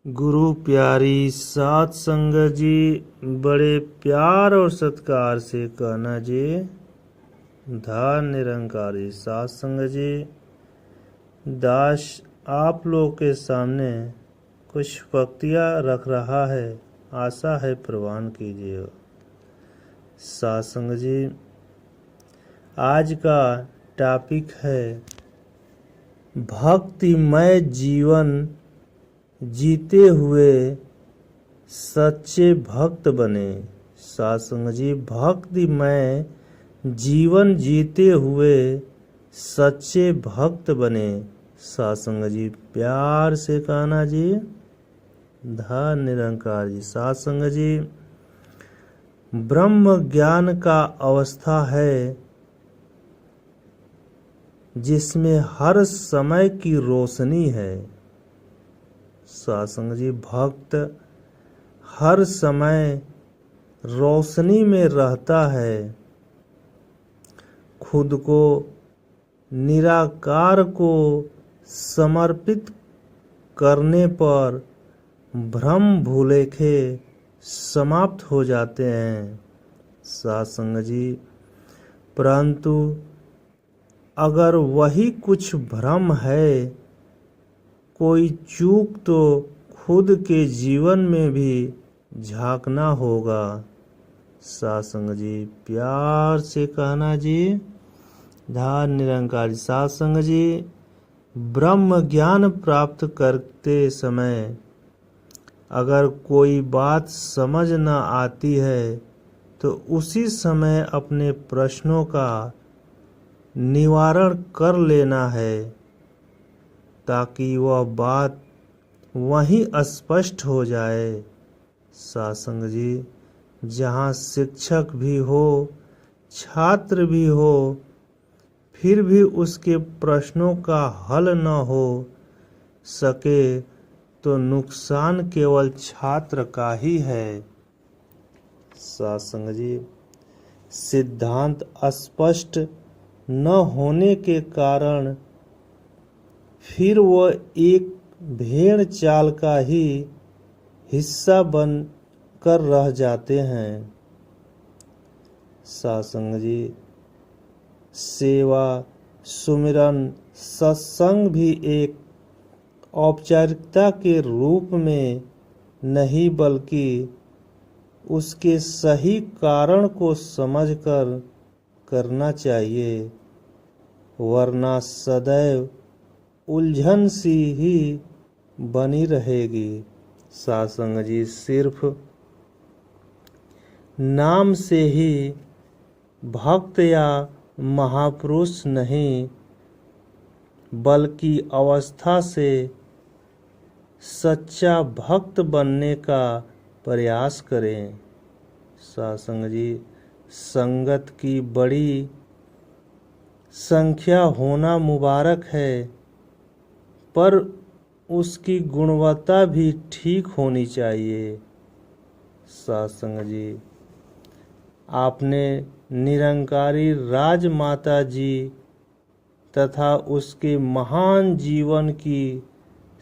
गुरु प्यारी सात संगत जी, बड़े प्यार और सत्कार से कहना जी। धार निरंकारी सात संगत जी, दास आप लोग के सामने कुछ पंक्तियाँ रख रहा है, आशा है प्रवान कीजिए। सात संगत जी, आज का टॉपिक है भक्तिमय जीवन जीते हुए सच्चे भक्त बने। सात संगत जी, भक्तिमय जीवन जीते हुए सच्चे भक्त बने। सात संगत जी, प्यार से कहना जी। धन निरंकार जी। सात संगत जी, ब्रह्म ज्ञान का अवस्था है जिसमें हर समय की रोशनी है। सात संगत जी, भक्त हर समय रोशनी में रहता है। खुद को निराकार को समर्पित करने पर भ्रम भूलेखे समाप्त हो जाते हैं। सात संगत जी, परंतु अगर वही कुछ भ्रम है, कोई चूक तो खुद के जीवन में भी झांकना होगा। सात संगत जी, प्यार से कहना जी। धार निरंकार। सात संगत जी, ब्रह्म ज्ञान प्राप्त करते समय अगर कोई बात समझ न आती है तो उसी समय अपने प्रश्नों का निवारण कर लेना है, ताकि वह बात वहीं स्पष्ट हो जाए। सात संगत जी, जहाँ शिक्षक भी हो, छात्र भी हो, फिर भी उसके प्रश्नों का हल न हो सके तो नुकसान केवल छात्र का ही है। सात संगत जी, सिद्धांत स्पष्ट न होने के कारण फिर वह एक भेड़ चाल का ही हिस्सा बन कर रह जाते हैं। सात संगत जी, सेवा, सुमिरन, सत्संग भी एक औपचारिकता के रूप में नहीं बल्कि उसके सही कारण को समझकर करना चाहिए, वरना सदैव उलझन सी ही बनी रहेगी। सात संगत जी, सिर्फ नाम से ही भक्त या महापुरुष नहीं, बल्कि अवस्था से सच्चा भक्त बनने का प्रयास करें। सात संगत जी, संगत की बड़ी संख्या होना मुबारक है, पर उसकी गुणवत्ता भी ठीक होनी चाहिए। सात संगत जी, आपने निरंकारी राजमाता जी तथा उसके महान जीवन की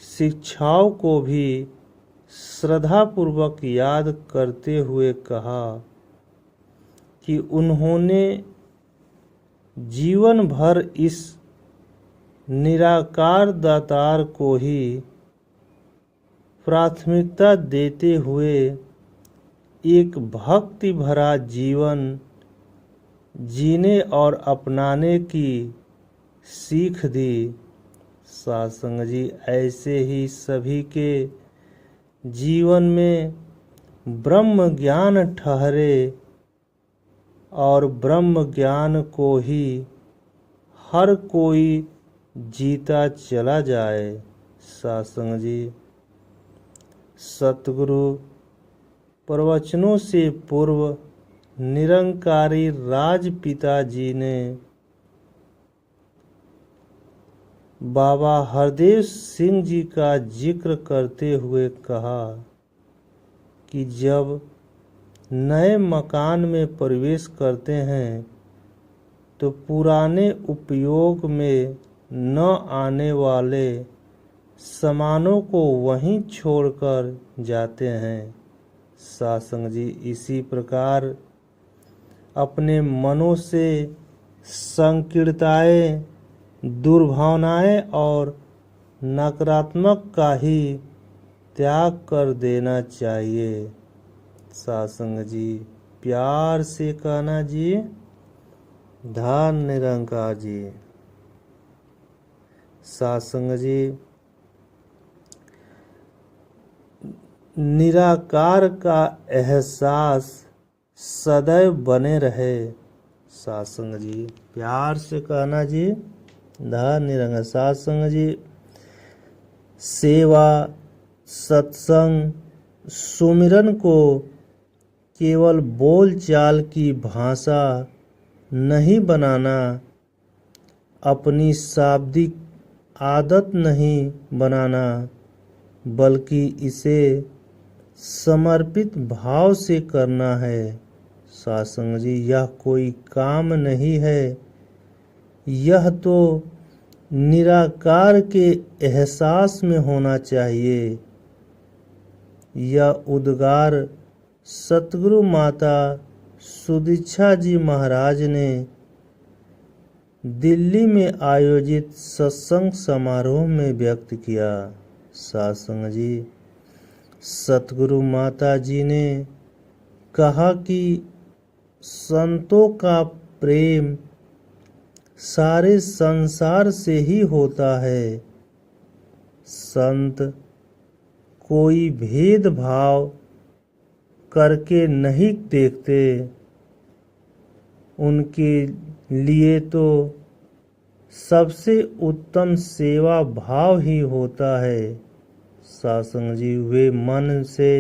शिक्षाओं को भी श्रद्धापूर्वक याद करते हुए कहा कि उन्होंने जीवन भर इस निराकार दातार को ही प्राथमिकता देते हुए एक भक्ति भरा जीवन जीने और अपनाने की सीख दी। सात संगत जी, ऐसे ही सभी के जीवन में ब्रह्म ज्ञान ठहरे और ब्रह्म ज्ञान को ही हर कोई जीता चला जाए। सात संगत जी, सतगुरु प्रवचनों से पूर्व निरंकारी राजपिता जी ने बाबा हरदेव सिंह जी का जिक्र करते हुए कहा कि जब नए मकान में प्रवेश करते हैं तो पुराने उपयोग में न आने वाले सामानों को वहीं छोड़कर जाते हैं। सासंग जी, इसी प्रकार अपने मनों से संकीर्णताएं, दुर्भावनाएं और नकारात्मक का ही त्याग कर देना चाहिए। सासंग जी, प्यार से कहना जी। धन निरंकार जी। सासंग जी, निराकार का एहसास सदैव बने रहे। सासंग जी, प्यार से कहना जी। धन निरंकार। सासंग जी, सेवा, सत्संग, सुमिरन को केवल बोलचाल की भाषा नहीं बनाना, अपनी शाब्दिक आदत नहीं बनाना, बल्कि इसे समर्पित भाव से करना है। सासंग जी, यह कोई काम नहीं है, यह तो निराकार के एहसास में होना चाहिए। यह उद्गार सतगुरु माता सुदीक्षा जी महाराज ने दिल्ली में आयोजित सत्संग समारोह में व्यक्त किया। सासंग जी, सतगुरु माता जी ने कहा कि संतों का प्रेम सारे संसार से ही होता है। संत कोई भेदभाव करके नहीं देखते, उनके लिए तो सबसे उत्तम सेवा भाव ही होता है। सासंग जी, वे मन से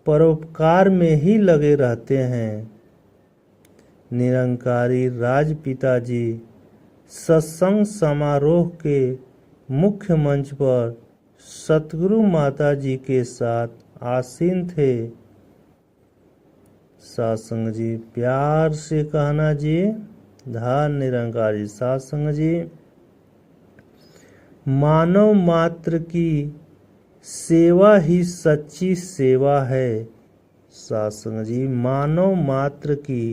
परोपकार में ही लगे रहते हैं। निरंकारी राजपिता जी सत्संग समारोह के मुख्य मंच पर सतगुरु माता जी के साथ आसीन थे। सासंग जी, प्यार से कहना जी। धन निरंकार जी। सासंग जी, मानव मात्र की सेवा ही सच्ची सेवा है। सासंग जी, मानव मात्र की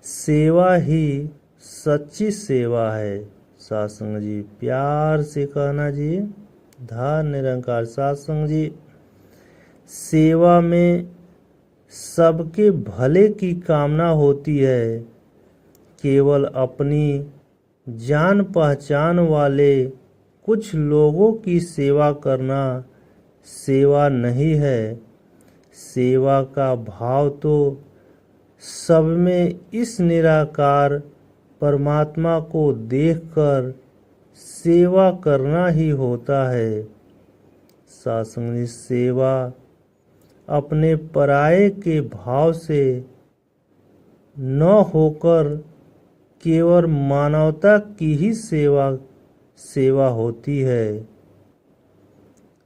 सेवा ही सच्ची सेवा है। सासंग जी, प्यार से कहना जी। धन निरंकार। सासंग जी, सेवा में सबके भले की कामना होती है, केवल अपनी जान पहचान वाले कुछ लोगों की सेवा करना सेवा नहीं है। सेवा का भाव तो सब में इस निराकार परमात्मा को देखकर सेवा करना ही होता है। सासंग, सेवा अपने पराये के भाव से न होकर केवल मानवता की ही सेवा होती है।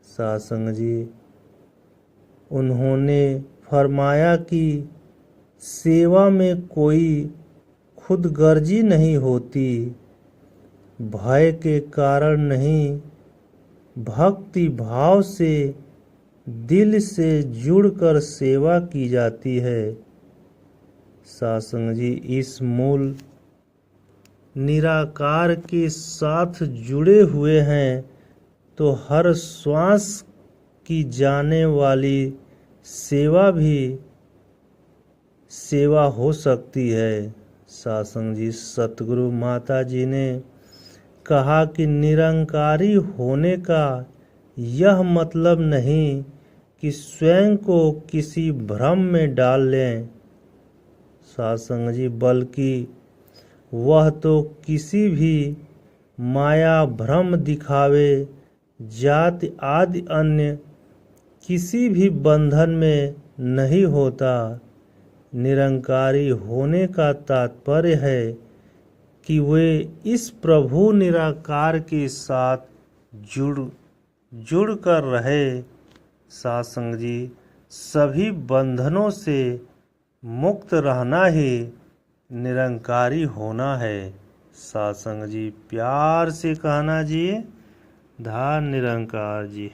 सासंग जी, उन्होंने फरमाया कि सेवा में कोई खुदगर्जी नहीं होती, भय के कारण नहीं, भक्ति भाव से दिल से जुड़कर सेवा की जाती है। सासंग जी, इस मूल निराकार के साथ जुड़े हुए हैं तो हर श्वास की जाने वाली सेवा भी सेवा हो सकती है। सासंग जी, सतगुरु माता जी ने कहा कि निरंकारी होने का यह मतलब नहीं कि स्वयं को किसी भ्रम में डाल लें। सासंग जी, बल्कि वह तो किसी भी माया भ्रम दिखावे जाति आदि अन्य किसी भी बंधन में नहीं होता। निरंकारी होने का तात्पर्य है कि वे इस प्रभु निराकार के साथ जुड़ कर रहे। सासंग जी, सभी बंधनों से मुक्त रहना ही निरंकारी होना है। सासंग जी, प्यार से कहना जी। धन निरंकार जी।